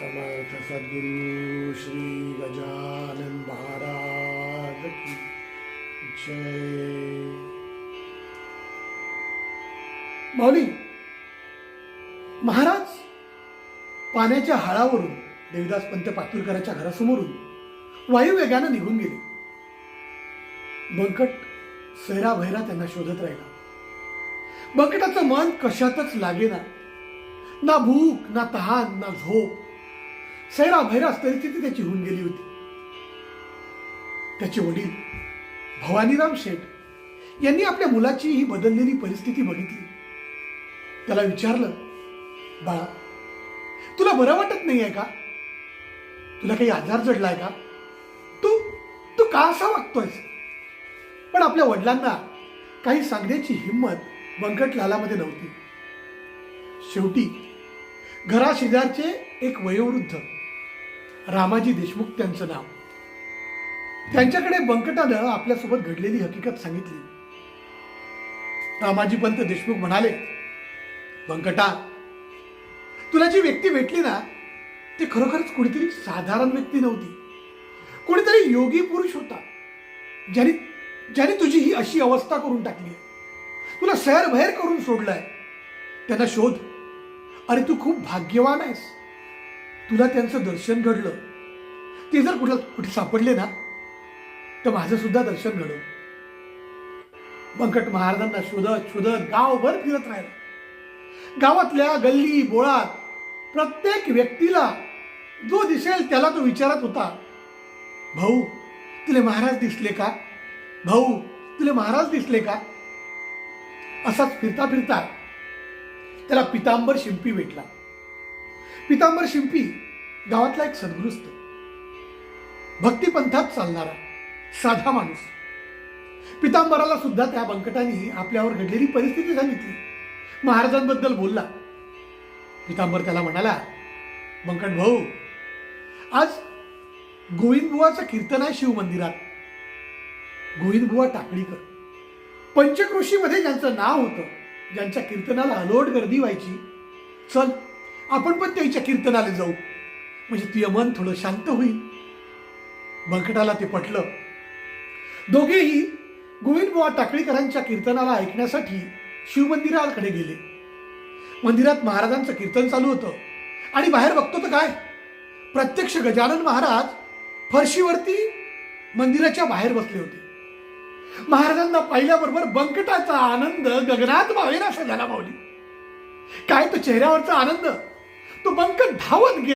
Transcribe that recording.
समर्थ सद्गुरु श्री गजानन महाराज की जय। माऊली महाराज पाण्याच्या हाळावरून देवदास पंत पातुरकरांच्या घरासमोरून वायुवेगाने निघून गेले. बंकट सैराभैरा त्यांना शोधत राहिला. बंकटाचं मन कशातच लागेना. ना भूक ना तहान ना झोप. सैराभैरा परिस्थिती त्याची होऊन गेली होती. त्याचे वडील भवानीराम शेठ यांनी आपल्या मुलाची ही बदललेली परिस्थिती बघितली. त्याला विचारलं, बाळा तुला बरं वाटत नाही आहे का? तुला काही आजार जडलाय का? तू तू का असा वागतोयस? पण आपल्या वडिलांना काही सांगण्याची हिंमत बंकटलालामध्ये नव्हती. शेवटी घराशेजारचे एक वयोवृद्ध रामाजी देशमुख त्यांचं नाव, त्यांच्याकडे बंकटानं आपल्यासोबत घडलेली हकीकत सांगितली. रामाजी पंत देशमुख म्हणाले, बंकटा तुला जी व्यक्ती भेटली ना ती खरोखरच कोणीतरी साधारण व्यक्ती नव्हती. कोणीतरी योगी पुरुष होता ज्याने तुझी ही अशी अवस्था करून टाकली. तुला सैरभैर करून सोडलाय. त्यांना शोध. अरे तू खूप भाग्यवान आहेस. तुला त्यांचं दर्शन घडलं. ते जर कुठे सापडले ना तर माझं सुद्धा दर्शन घडव. बंकट महाराजांना शोधत शोधत गावभर फिरत राहिला. गावातल्या गल्ली बोळात प्रत्येक व्यक्तीला जो दिसेल त्याला तो विचारत होता, भाऊ तुले महाराज दिसले का? भाऊ तुले महाराज दिसले का? असाच फिरता फिरता त्याला पितांबर शिंपी भेटला. पितांबर शिंपी गावातला एक सद्गृस्त, भक्तिपंथात चालणारा साधा माणूस. पितांबराला सुद्धा त्या बंकटाने आपल्यावर घडलेली परिस्थिती सांगितली. महाराजांबद्दल बोलला. पितांबर त्याला म्हणाला, बंकट भाऊ आज गोविंदबुवाचं कीर्तन आहे शिव मंदिरात. गोविंदबुवा टाकळीकर पंचक्रोशीमध्ये ज्यांचं नाव होतं, ज्यांच्या कीर्तनाला अलोट गर्दी व्हायची, चल आपण पण त्यांच्या कीर्तनाला जाऊ, म्हणजे तुझं मन थोडं शांत होईल. बंकटाला ते पटलं. दोघेही गोविंदबुवा टाकळीकरांच्या कीर्तनाला ऐकण्यासाठी शिवमंदिराकडे गेले. मंदिरात महाराजांचं कीर्तन चालू होतं आणि बाहेर बघतो तर काय, प्रत्यक्ष गजानन महाराज फरशीवरती मंदिराच्या बाहेर बसले होते. महाराजांना पाहिल्याबरोबर बंकटाचा आनंद गगनात मावेनासा झाला. माऊली काय तो चेहऱ्यावरचा आनंद. तो बंकट धावत गेला.